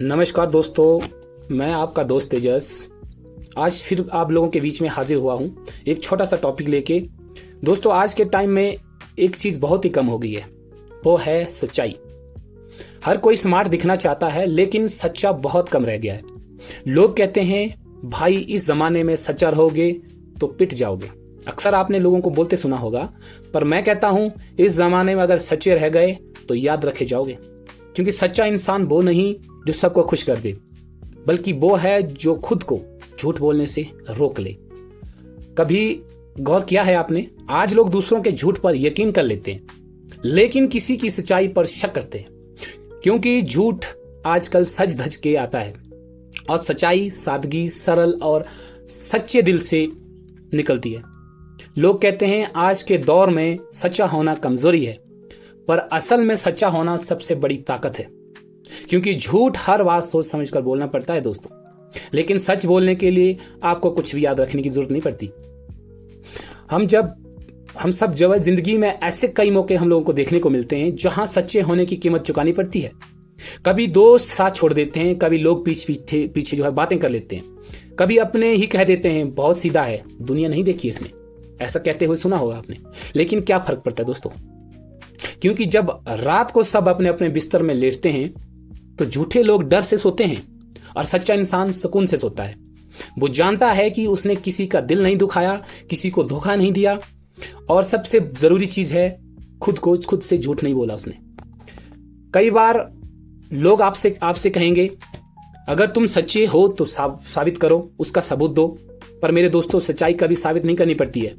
नमस्कार दोस्तों, मैं आपका दोस्त तेजस आज फिर आप लोगों के बीच में हाजिर हुआ हूं एक छोटा सा टॉपिक लेके। दोस्तों, आज के टाइम में एक चीज़ बहुत ही कम हो गई है, वो है सच्चाई। हर कोई स्मार्ट दिखना चाहता है, लेकिन सच्चा बहुत कम रह गया है। लोग कहते हैं भाई इस ज़माने में सच्चा रहोगे तो पिट जाओगे। अक्सर आपने लोगों को बोलते सुना होगा, पर मैं कहता हूं इस ज़माने में अगर सच्चे रह गए तो याद रखे जाओगे। क्योंकि सच्चा इंसान वो नहीं जो सबको खुश कर दे, बल्कि वो है जो खुद को झूठ बोलने से रोक ले। कभी गौर किया है आपने, आज लोग दूसरों के झूठ पर यकीन कर लेते हैं, लेकिन किसी की सच्चाई पर शक करते हैं। क्योंकि झूठ आजकल सज धज के आता है और सच्चाई सादगी, सरल और सच्चे दिल से निकलती है। लोग कहते हैं आज के दौर में सच्चा होना कमजोरी है, पर असल में सच्चा होना सबसे बड़ी ताकत है। क्योंकि झूठ हर बात सोच समझ कर बोलना पड़ता है दोस्तों, लेकिन सच बोलने के लिए आपको कुछ भी याद रखने की जरूरत नहीं पड़ती। हम सब जब जिंदगी में ऐसे कई मौके हम लोगों को देखने को मिलते हैं जहां सच्चे होने की कीमत चुकानी पड़ती है। कभी दोस्त साथ छोड़ देते हैं, कभी लोग पीछे जो है बातें कर लेते हैं, कभी अपने ही कह देते हैं बहुत सीधा है, दुनिया नहीं देखी इसने, ऐसा कहते हुए सुना होगा आपने। लेकिन क्या फर्क पड़ता है दोस्तों, क्योंकि जब रात को सब अपने अपने बिस्तर में लेटते हैं तो झूठे लोग डर से सोते हैं और सच्चा इंसान सुकून से सोता है। वो जानता है कि उसने किसी का दिल नहीं दुखाया, किसी को धोखा नहीं दिया, और सबसे जरूरी चीज है खुद से झूठ नहीं बोला उसने। कई बार लोग आपसे कहेंगे अगर तुम सच्चे हो तो साबित करो, उसका सबूत दो। पर मेरे दोस्तों, सच्चाई कभी साबित नहीं करनी पड़ती है,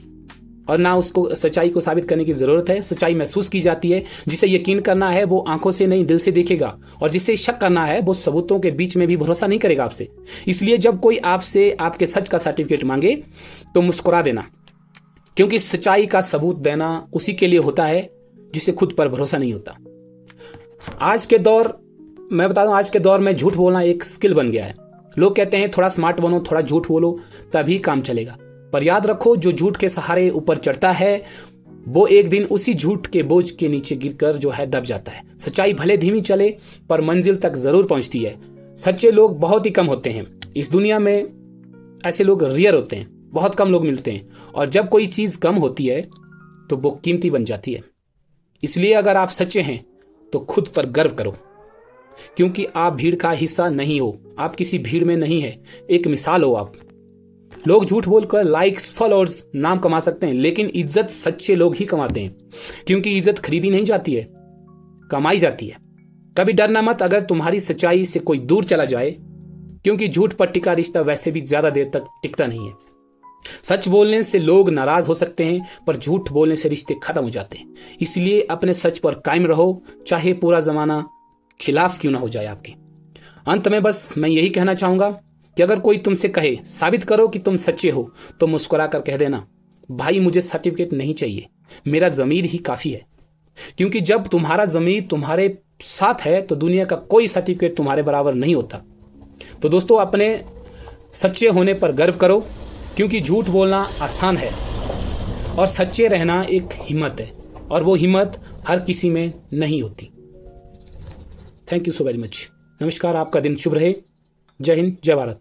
और ना उसको सच्चाई को साबित करने की जरूरत है। सच्चाई महसूस की जाती है। जिसे यकीन करना है वो आंखों से नहीं दिल से देखेगा, और जिसे शक करना है वो सबूतों के बीच में भी भरोसा नहीं करेगा आपसे। इसलिए जब कोई आपसे आपके सच का सर्टिफिकेट मांगे तो मुस्कुरा देना, क्योंकि सच्चाई का सबूत देना उसी के लिए होता है जिसे खुद पर भरोसा नहीं होता। मैं बता दूं, आज के दौर में झूठ बोलना एक स्किल बन गया है। लोग कहते हैं थोड़ा स्मार्ट बनो, थोड़ा झूठ बोलो, तभी काम चलेगा। पर याद रखो, जो झूठ के सहारे ऊपर चढ़ता है वो एक दिन उसी झूठ के बोझ के नीचे गिरकर जो है दब जाता है। सच्चाई भले धीमी चले पर मंजिल तक जरूर पहुंचती है। सच्चे लोग बहुत ही कम होते हैं इस दुनिया में, ऐसे लोग रेयर होते हैं, बहुत कम लोग मिलते हैं। और जब कोई चीज कम होती है तो वो कीमती बन जाती है। इसलिए अगर आप सच्चे हैं तो खुद पर गर्व करो, क्योंकि आप भीड़ का हिस्सा नहीं हो, आप किसी भीड़ में नहीं है, एक मिसाल हो आप। लोग झूठ बोलकर लाइक्स, फॉलोअर्स, नाम कमा सकते हैं, लेकिन इज्जत सच्चे लोग ही कमाते हैं। क्योंकि इज्जत खरीदी नहीं जाती है, कमाई जाती है। कभी डरना मत अगर तुम्हारी सच्चाई से कोई दूर चला जाए, क्योंकि झूठ पर टिका रिश्ता वैसे भी ज्यादा देर तक टिकता नहीं है। सच बोलने से लोग नाराज हो सकते हैं, पर झूठ बोलने से रिश्ते खत्म हो जाते हैं। इसलिए अपने सच पर कायम रहो, चाहे पूरा जमाना खिलाफ क्यों ना हो जाए आपके। अंत में बस मैं यही कहना चाहूंगा कि अगर कोई तुमसे कहे साबित करो कि तुम सच्चे हो, तो मुस्कुरा कर कह देना, भाई मुझे सर्टिफिकेट नहीं चाहिए, मेरा ज़मीर ही काफ़ी है। क्योंकि जब तुम्हारा ज़मीर तुम्हारे साथ है तो दुनिया का कोई सर्टिफिकेट तुम्हारे बराबर नहीं होता। तो दोस्तों, अपने सच्चे होने पर गर्व करो, क्योंकि झूठ बोलना आसान है और सच्चे रहना एक हिम्मत है, और वो हिम्मत हर किसी में नहीं होती। Thank you so very much. नमस्कार, आपका दिन शुभ रहे। जय हिंद, जय भारत।